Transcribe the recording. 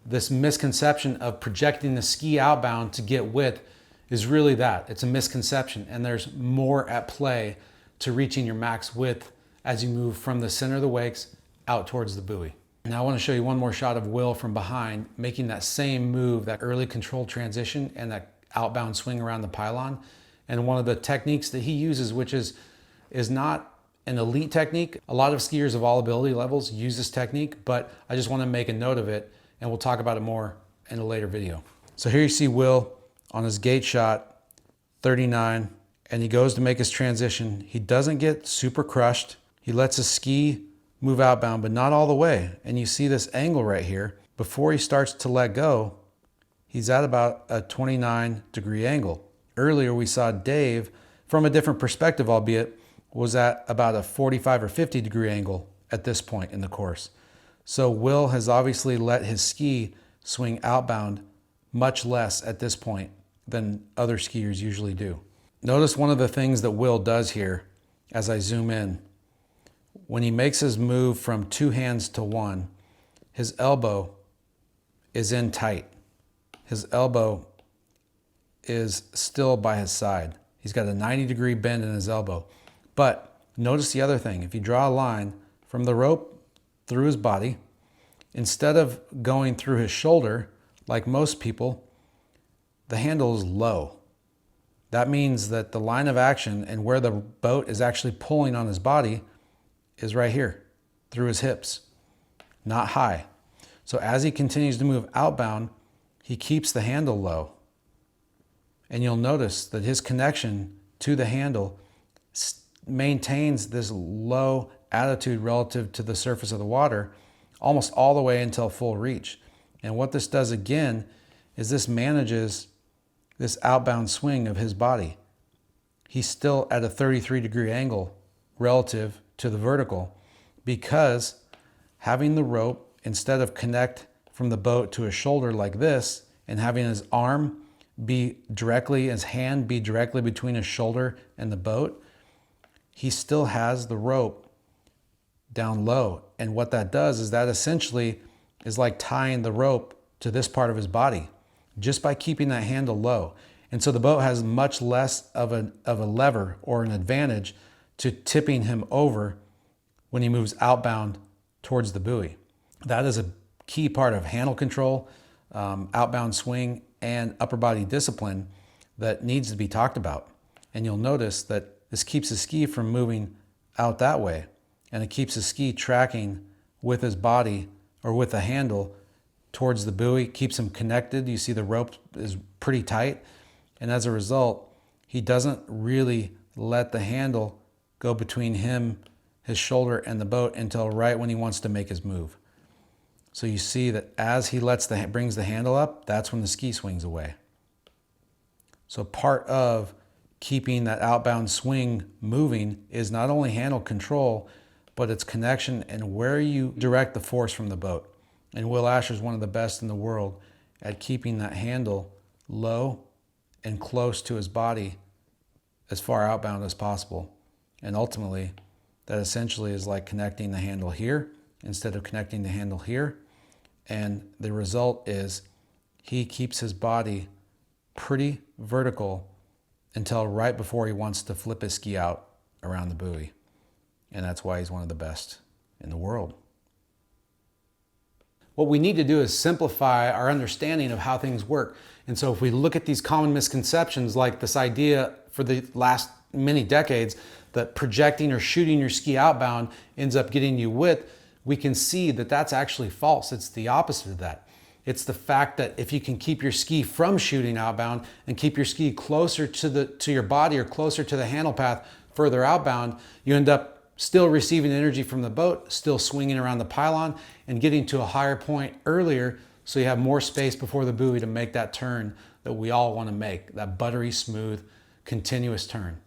This misconception of projecting the ski outbound to get width is really that. It's a misconception, and there's more at play to reaching your max width as you move from the center of the wakes out towards the buoy. Now I want to show you one more shot of Will from behind making that same move, that early controlled transition and that outbound swing around the pylon. And one of the techniques that he uses, which is not an elite technique. A lot of skiers of all ability levels use this technique, but I just want to make a note of it, and we'll talk about it more in a later video. So here you see Will on his gate shot, 39, and he goes to make his transition. He doesn't get super crushed. He lets his ski move outbound, but not all the way. And you see this angle right here. Before he starts to let go, he's at about a 29-degree angle. Earlier we saw Dave, from a different perspective albeit, was at about a 45 or 50-degree angle at this point in the course. So Will has obviously let his ski swing outbound much less at this point than other skiers usually do. Notice one of the things that Will does here as I zoom in. When he makes his move from two hands to one, his elbow is in tight. His elbow is still by his side. He's got a 90-degree bend in his elbow. But notice the other thing. If you draw a line from the rope through his body, instead of going through his shoulder, like most people, the handle is low. That means that the line of action and where the boat is actually pulling on his body is right here, through his hips, not high. So as he continues to move outbound, he keeps the handle low. And you'll notice that his connection to the handle maintains this low attitude relative to the surface of the water almost all the way until full reach. And what this does again is this manages this outbound swing of his body. He's still at a 33-degree angle relative to the vertical because having the rope, instead of connect from the boat to his shoulder like this and having his arm be directly, his hand be directly between his shoulder and the boat, he still has the rope down low. And what that does is that essentially is like tying the rope to this part of his body just by keeping that handle low. And so the boat has much less of a lever or an advantage to tipping him over when he moves outbound towards the buoy. That is a key part of handle control, outbound swing, and upper body discipline that needs to be talked about. And you'll notice that this keeps the ski from moving out that way, and it keeps the ski tracking with his body or with the handle towards the buoy, keeps him connected. You see the rope is pretty tight, and as a result, he doesn't really let the handle go between him, his shoulder, and the boat until right when he wants to make his move. So you see that as he brings the handle up, that's when the ski swings away. So part of keeping that outbound swing moving is not only handle control, but its connection and where you direct the force from the boat. And Will Asher is one of the best in the world at keeping that handle low and close to his body as far outbound as possible. And ultimately, that essentially is like connecting the handle here instead of connecting the handle here. And the result is he keeps his body pretty vertical until right before he wants to flip his ski out around the buoy. And that's why he's one of the best in the world. What we need to do is simplify our understanding of how things work. And so if we look at these common misconceptions, like this idea for the last many decades that projecting or shooting your ski outbound ends up getting you width, we can see that that's actually false. It's the opposite of that. It's the fact that if you can keep your ski from shooting outbound and keep your ski closer to your body or closer to the handle path further outbound, you end up still receiving energy from the boat, still swinging around the pylon and getting to a higher point earlier so you have more space before the buoy to make that turn that we all want to make, that buttery smooth, continuous turn.